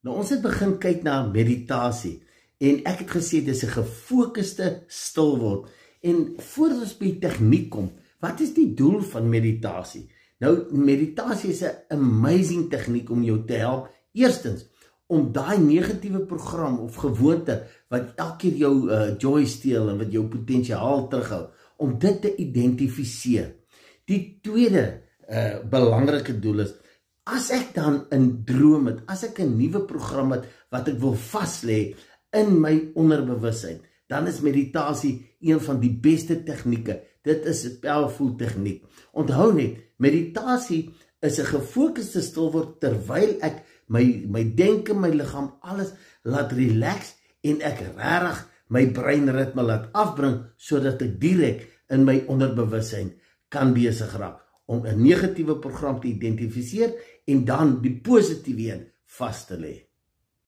Nou ons het begin kyk na meditasie en ek het gesê dis 'n gefokuste stil word. En voordat ons by die tegniek kom, wat is die doel van meditasie? Nou meditasie is 'n amazing tegniek om jou te help. Eerstens om daai negatiewe program of gewoonte wat elke keer jou joy steel en wat jou potensiaal terughou, om dit te identifiseer. Die tweede belangrike doel is, as ek dan 'n droom het, as ek 'n nuwe program het wat ek wil vas lê in my onderbewussyn, dan is meditasie een van die beste tegnieke. Dit is 'n powerful tegniek. Onthou net, meditasie is 'n gefokuste stilword terwyl ek my denke, my liggaam, alles laat relax en ek regtig my breinritme laat afbring sodat ek direk in my onderbewussyn kan besig raak om 'n negatiewe program te identifiseer en dan die positiewe een vas te lê.